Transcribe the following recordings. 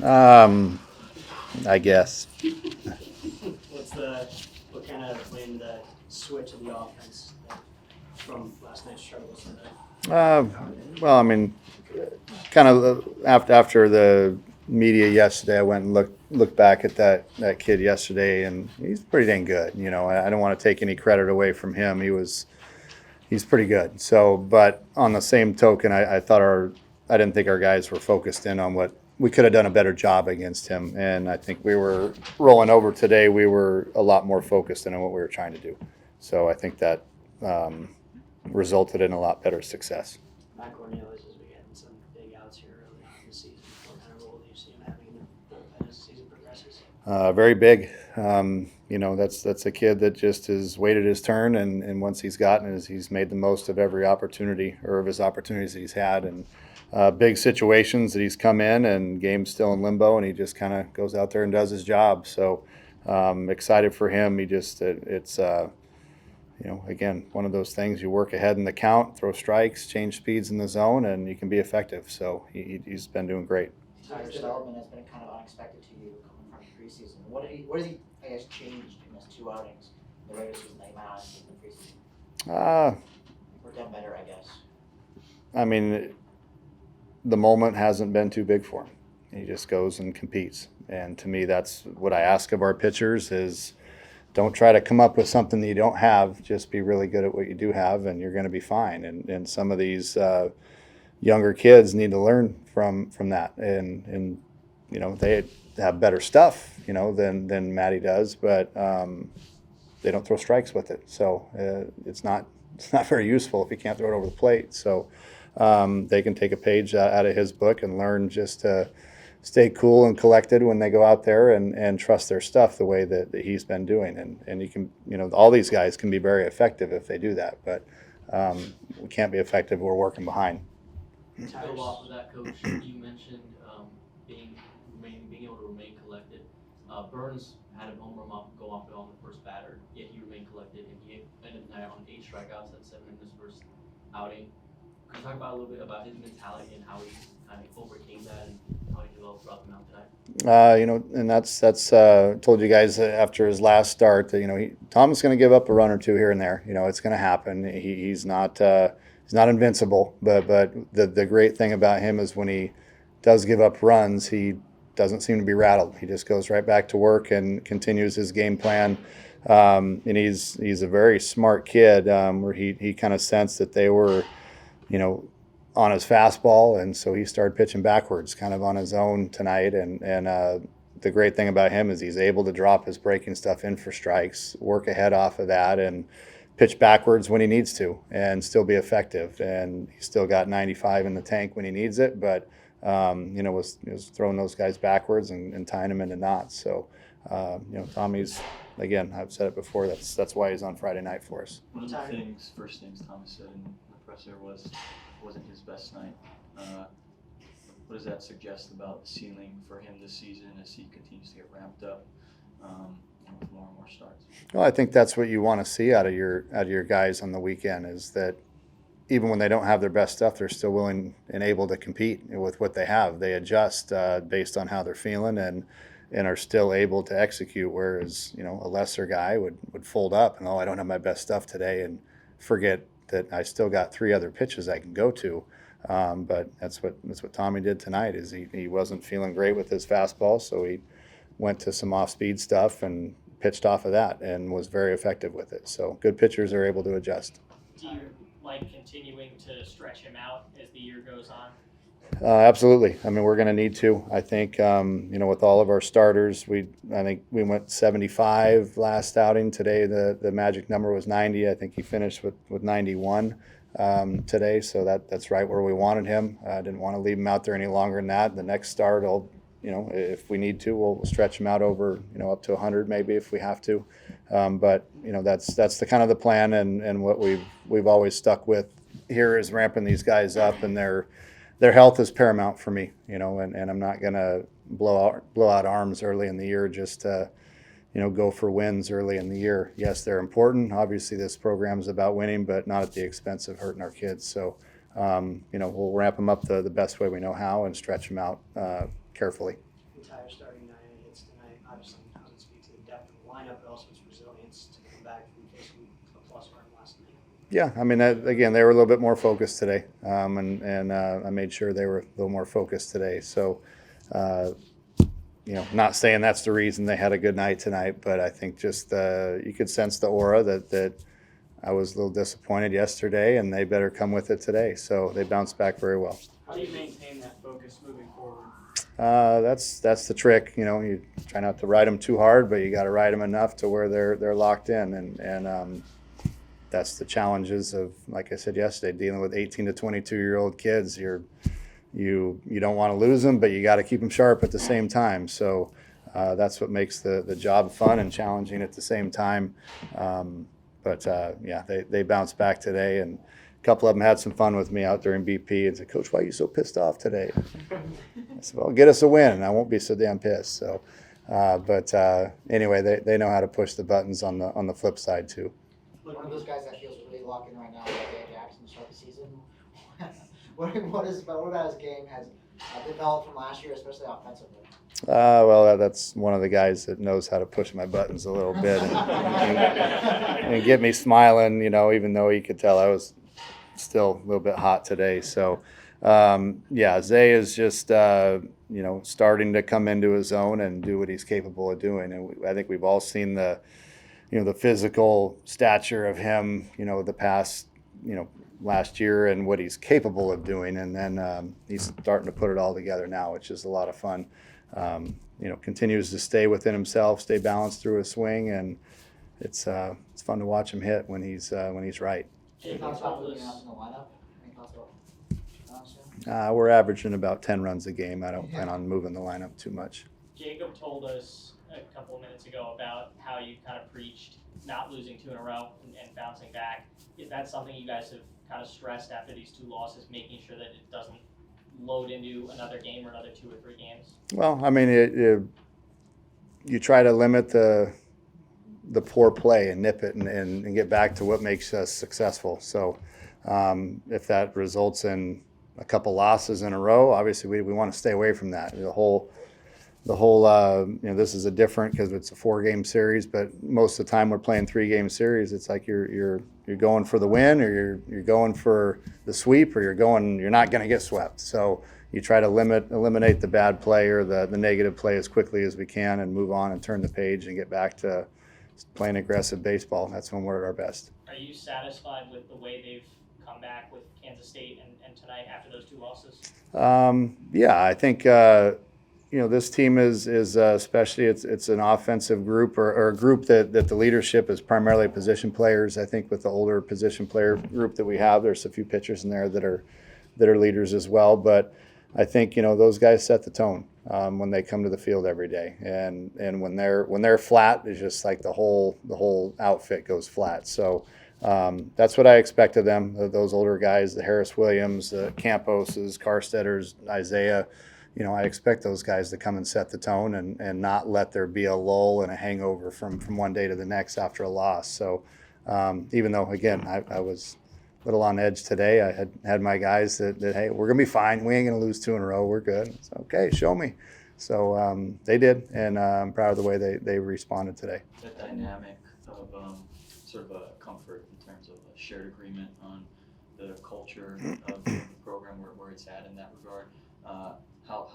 I guess. What kind of playing the switch of the offense from last night's struggles today? Well, I mean, kind of after the media yesterday, I went and looked back at that kid yesterday, and he's pretty dang good. I don't want to take any credit away from him. He's pretty good. So, but on the same token, I didn't think our guys were focused in on what we could have done a better job against him, and I think we were rolling over today. We were a lot more focused in on what we were trying to do. So I think that resulted in a lot better success. Matt Cornelius has been getting some big outs here early on in the season. What kind of role do you see him having in the bullpen as the season progresses? Very big. That's a kid that just has waited his turn, and once he's gotten it, he's made the most of every opportunity or of his opportunities that he's had, and big situations that he's come in, and game's still in limbo, and he just kind of goes out there and does his job. So excited for him. It's again, one of those things. You work ahead in the count, throw strikes, change speeds in the zone, and you can be effective. So he's been doing great. His development has been kind of unexpected to you coming from preseason. What has he, I guess, changed in his 2 outings, the regular season that he might not have seen in the preseason? Or done better, I guess. I mean, the moment hasn't been too big for him. He just goes and competes. And to me, that's what I ask of our pitchers is don't try to come up with something that you don't have. Just be really good at what you do have, and you're going to be fine. And some of these younger kids need to learn from that. And they have better stuff, than Matty does, but they don't throw strikes with it. So it's not very useful if you can't throw it over the plate. So they can take a page out of his book and learn just to stay cool and collected when they go out there and trust their stuff the way that he's been doing. And you can, all these guys can be very effective if they do that, but we can't be effective if we're working behind. To go off of that, Coach, you mentioned being able to remain collected. Burns had a home run go off on the first batter, yet he remained collected, and he ended the night on 8 strikeouts at 7 in his first outing. Could you talk about a little bit about his mentality and how he kind of overcame that and how he developed throughout the mound tonight? And that's told you guys after his last start that Tom's going to give up a run or two here and there. It's going to happen. He's not invincible, but the great thing about him is when he does give up runs, he doesn't seem to be rattled. He just goes right back to work and continues his game plan. And he's a very smart kid where he kind of sensed that they were, on his fastball, and so he started pitching backwards kind of on his own tonight. And the great thing about him is he's able to drop his breaking stuff in for strikes, work ahead off of that, and pitch backwards when he needs to and still be effective. And he's still got 95 in the tank when he needs it, but was throwing those guys backwards and tying them into knots. So Tommy's, again, I've said it before, that's why he's on Friday night for us. One of the first things Thomas said in the presser wasn't his best night. What does that suggest about the ceiling for him this season as he continues to get ramped up with more and more starts? Well, I think that's what you want to see out of your guys on the weekend, is that even when they don't have their best stuff, they're still willing and able to compete with what they have. They adjust based on how they're feeling and are still able to execute, whereas a lesser guy would fold up and, I don't have my best stuff today, and forget that I still got 3 other pitches I can go to. But that's what Tommy did tonight. Is he wasn't feeling great with his fastball, so he went to some off-speed stuff and pitched off of that and was very effective with it. So good pitchers are able to adjust. Do you like continuing to stretch him out as the year goes on? Absolutely. I mean, we're going to need to. I think with all of our starters, I think we went 75 last outing. Today the magic number was 90. I think he finished with 91 today, so that's right where we wanted him. I didn't want to leave him out there any longer than that. The next start, if we need to, we'll stretch him out over up to 100 maybe if we have to. But that's the kind of the plan, and what we've always stuck with here is ramping these guys up, and their health is paramount for me, and I'm not going to blow out arms early in the year just to, go for wins early in the year. Yes, they're important. Obviously, this program is about winning, but not at the expense of hurting our kids. So, we'll ramp them up the best way we know how and stretch them out carefully. entire starting nine hits tonight. Obviously, doesn't speak to the depth of the lineup, but also its resilience to come back from facing a plus arm last night. Yeah, I mean, again, they were a little bit more focused today, and I made sure they were a little more focused today. So, not saying that's the reason they had a good night tonight, but I think just you could sense the aura that I was a little disappointed yesterday, and they better come with it today. So they bounced back very well. How do you maintain that focus moving forward? That's the trick. You try not to ride them too hard, but you got to ride them enough to where they're locked in, and that's the challenges of, like I said yesterday, dealing with 18 to 22-year-old kids. You don't want to lose them, but you got to keep them sharp at the same time. So that's what makes the job fun and challenging at the same time. They bounced back today, and a couple of them had some fun with me out during BP and said, "Coach, why are you so pissed off today?" I said, "Well, get us a win, and I won't be so damn pissed." So, anyway, they know how to push the buttons on the flip side too. One of those guys that feels really locked in right now, like Isaiah Jackson, to start the season. what about his game has developed from last year, especially offensively? Well, that's one of the guys that knows how to push my buttons a little bit and get me smiling, even though he could tell I was still a little bit hot today. So, Zay is just, starting to come into his own and do what he's capable of doing. And I think we've all seen the physical stature of him, the past, last year and what he's capable of doing. And then he's starting to put it all together now, which is a lot of fun. Continues to stay within himself, stay balanced through his swing, and it's fun to watch him hit when he's right. Any thoughts about moving out in the lineup? Any thoughts about We're averaging about 10 runs a game. I don't plan on moving the lineup too much. Jacob told us a couple of minutes ago about how you kind of preached not losing 2 in a row and bouncing back. Is that something you guys have kind of stressed after these 2 losses, making sure that it doesn't load into another game or another 2 or 3 games? Well, I mean, you try to limit the poor play and nip it and get back to what makes us successful. So if that results in a couple losses in a row, obviously we want to stay away from that. The whole this is a different because it's a 4-game series, but most of the time we're playing 3-game series. It's like you're going for the win, or you're going for the sweep, or you're not going to get swept. So you try to eliminate the bad play or the negative play as quickly as we can and move on and turn the page and get back to playing aggressive baseball. That's when we're at our best. Are you satisfied with the way they've come back with Kansas State and tonight after those 2 losses? I think this team is especially it's an offensive group or a group that the leadership is primarily position players. I think with the older position player group that we have, there's a few pitchers in there that are leaders as well. But I think those guys set the tone when they come to the field every day, and when they're flat, it's just like the whole outfit goes flat. So that's what I expect of them. Those older guys, the Harris Williams, the Camposes, Carstetters, Isaiah. I expect those guys to come and set the tone and not let there be a lull and a hangover from one day to the next after a loss. So even though, again, I was a little on edge today, I had my guys that hey, we're going to be fine. We ain't going to lose 2 in a row. We're good. It's okay, show me. So they did, and I'm proud of the way they responded today. That dynamic of sort of a comfort in terms of a shared agreement on the culture of the program where it's at in that regard. How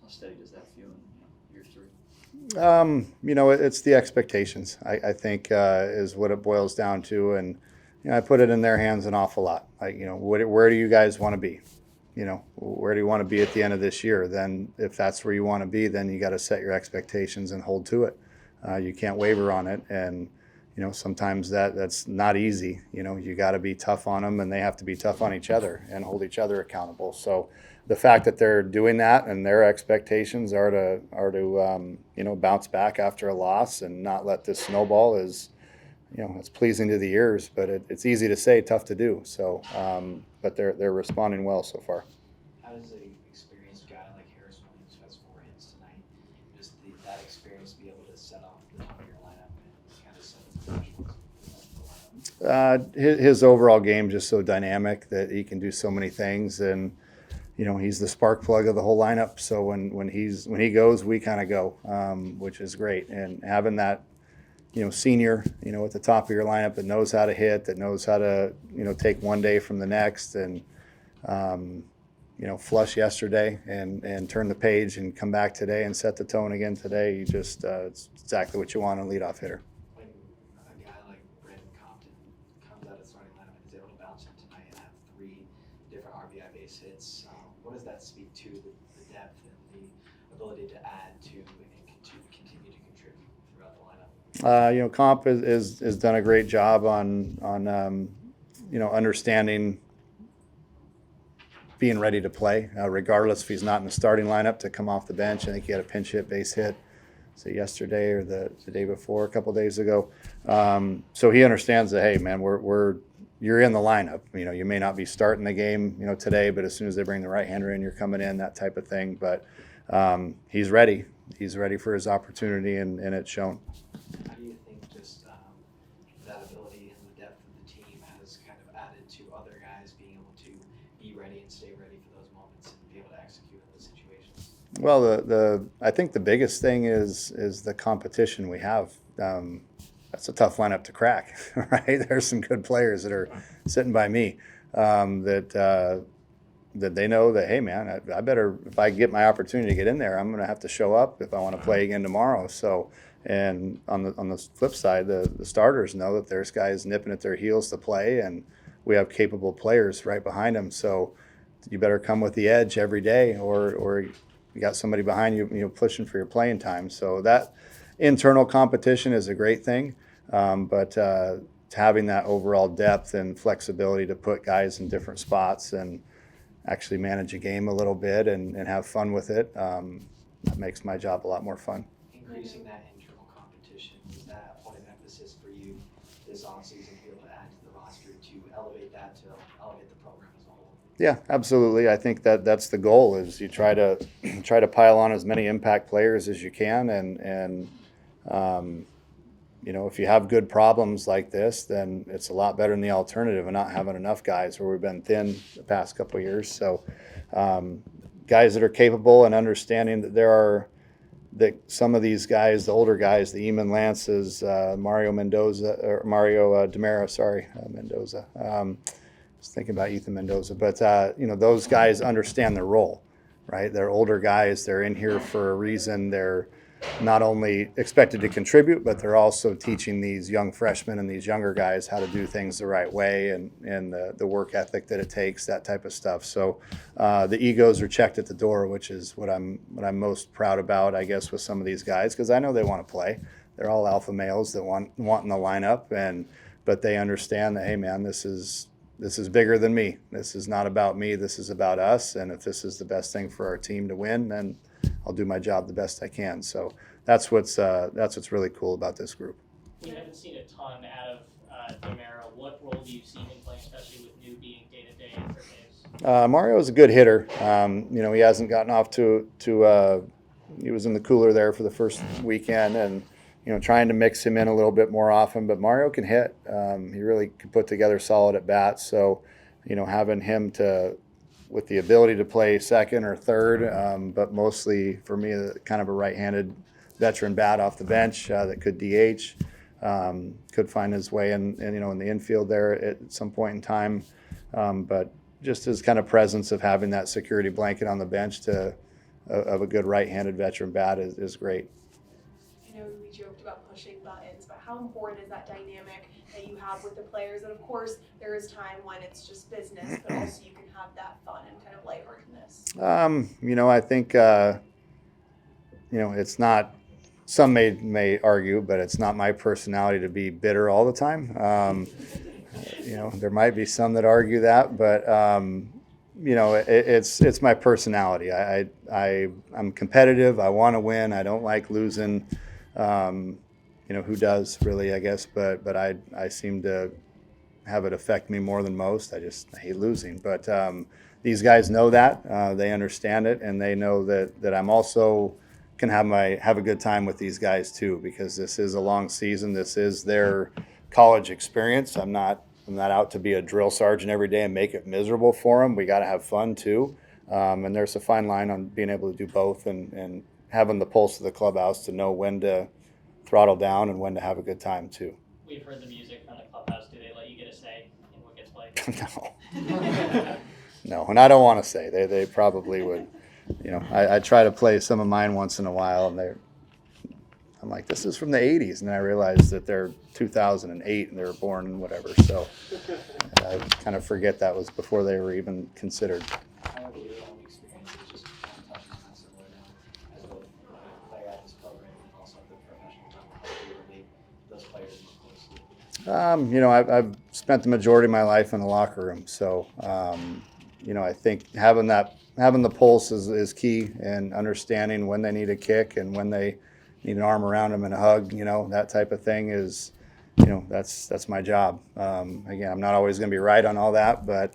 steady does that feel in year 3? It's the expectations. I think is what it boils down to, and I put it in their hands an awful lot. Like where do you guys want to be? Where do you want to be at the end of this year? Then if that's where you want to be, then you got to set your expectations and hold to it. You can't waver on it, and sometimes that's not easy. You got to be tough on them, and they have to be tough on each other and hold each other accountable. So the fact that they're doing that and their expectations are to bounce back after a loss and not let this snowball is, it's pleasing to the ears, but it's easy to say, tough to do. So, but they're responding well so far. How does an experienced guy like Harris Williams, who has 4 hits tonight, just that experience be able to set off the top of your lineup and kind of set the professionals? His overall game just so dynamic that he can do so many things, and he's the spark plug of the whole lineup. So when he goes, we kind of go, which is great. And having that, senior, at the top of your lineup that knows how to hit, that knows how to, take one day from the next, and flush yesterday and turn the page and come back today and set the tone again today. You just it's exactly what you want in a leadoff hitter. When a guy like Brandon Compton comes out of the starting lineup and is able to bounce in tonight and have 3 different RBI base hits, what does that speak to the depth and the ability to add to and to continue to contribute throughout the lineup? Comp is done a great job on understanding being ready to play, regardless if he's not in the starting lineup, to come off the bench. I think he had a pinch hit, base hit, yesterday or the day before, a couple days ago. So he understands that, hey, man, you're in the lineup. You may not be starting the game, today, but as soon as they bring the right-hander in, you're coming in, that type of thing. But he's ready. He's ready for his opportunity, and it's shown. How do you think just that ability and the depth of the team has kind of added to other guys being able to be ready and stay ready for those moments and be able to execute in those situations? Well, I think the biggest thing is the competition we have. That's a tough lineup to crack, right? There's some good players that are sitting by me that they know that, hey, man, I better, if I get my opportunity to get in there, I'm going to have to show up if I want to play again tomorrow. So, and on the flip side, the starters know that there's guys nipping at their heels to play, and we have capable players right behind them. So you better come with the edge every day, or you got somebody behind you, pushing for your playing time. So that internal competition is a great thing, but having that overall depth and flexibility to put guys in different spots and actually manage a game a little bit and have fun with it, that makes my job a lot more fun. Increasing that internal competition, is that a point of emphasis for you this offseason to be able to add to the roster to elevate the program as a whole? Yeah, absolutely. I think that's the goal, is you try to pile on as many impact players as you can, and if you have good problems like this, then it's a lot better than the alternative of not having enough guys, where we've been thin the past couple of years. So guys that are capable and understanding that some of these guys, the older guys, the Eamon Lances, Mario DeMera, Mendoza. I was thinking about Ethan Mendoza, but those guys understand their role, right? They're older guys. They're in here for a reason. They're not only expected to contribute, but they're also teaching these young freshmen and these younger guys how to do things the right way, and the work ethic that it takes, that type of stuff. So the egos are checked at the door, which is what I'm most proud about, I guess, with some of these guys, because I know they want to play. They're all alpha males that want in the lineup, but they understand that, hey, man, this is bigger than me. This is not about me. This is about us. And if this is the best thing for our team to win, then I'll do my job the best I can. So that's what's really cool about this group. We haven't seen a ton out of DeMera. What role do you see him playing, especially with New being day-to-day for days? Mario is a good hitter. He hasn't gotten off to he was in the cooler there for the first weekend, and trying to mix him in a little bit more often. But Mario can hit. He really can put together solid at bats. So, having him with the ability to play second or third, but mostly for me, kind of a right-handed veteran bat off the bench that could DH, could find his way in the infield there at some point in time. But just his kind of presence of having that security blanket on the bench of a good right-handed veteran bat is great. I know we joked about pushing buttons, but how important is that dynamic that you have with the players? And of course, there is time when it's just business, but also you can have that fun and kind of lightheartedness. I think it's not. Some may argue, but it's not my personality to be bitter all the time. There might be some that argue that, but it's my personality. I'm competitive. I want to win. I don't like losing. Who does really, I guess, but I seem to have it affect me more than most. I hate losing. But these guys know that. They understand it, and they know that I'm also can have a good time with these guys too, because this is a long season. This is their college experience. I'm not out to be a drill sergeant every day and make it miserable for them. We got to have fun too. And there's a fine line on being able to do both and having the pulse of the clubhouse to know when to throttle down and when to have a good time too. We've heard the music from the clubhouse. Do they let you get a say in what gets played? No. No, and I don't want to say. They probably would. I try to play some of mine once in a while, and I'm like, this is from the 80s, and then I realized that they're 2008 and they were born and whatever, so I kind of forget that was before they were even considered. How have your own experiences just kind of touching on that similar now as both a player at this program and also at the professional level? How do you relate those players more closely? I've spent the majority of my life in the locker room, so I think having the pulse is key, and understanding when they need a kick and when they need an arm around them and a hug, that type of thing is, that's my job. Again, I'm not always going to be right on all that, but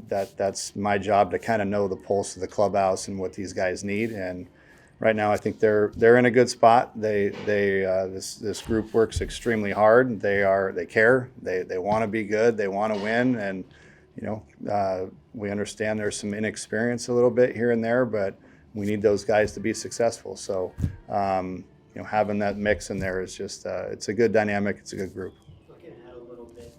that's my job to kind of know the pulse of the clubhouse and what these guys need. And right now, I think they're in a good spot. This group works extremely hard. They care. They want to be good. They want to win. And we understand there's some inexperience a little bit here and there, but we need those guys to be successful. So, having that mix in there is just it's a good dynamic. It's a good group. Looking ahead a little bit,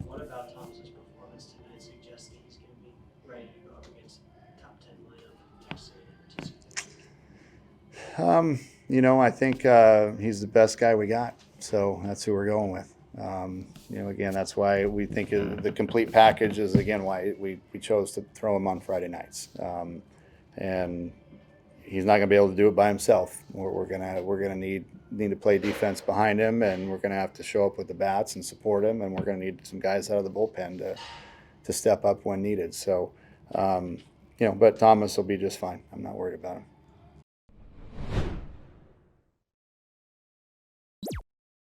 what about Thomas's performance tonight suggests that he's going to be ready to go up against top 10 lineup next season? I think he's the best guy we got, so that's who we're going with. Again, that's why we think the complete package is, again, why we chose to throw him on Friday nights. And he's not going to be able to do it by himself. We're gonna need to play defense behind him, and we're going to have to show up with the bats and support him, and we're going to need some guys out of the bullpen to step up when needed. So, but Thomas will be just fine. I'm not worried about him.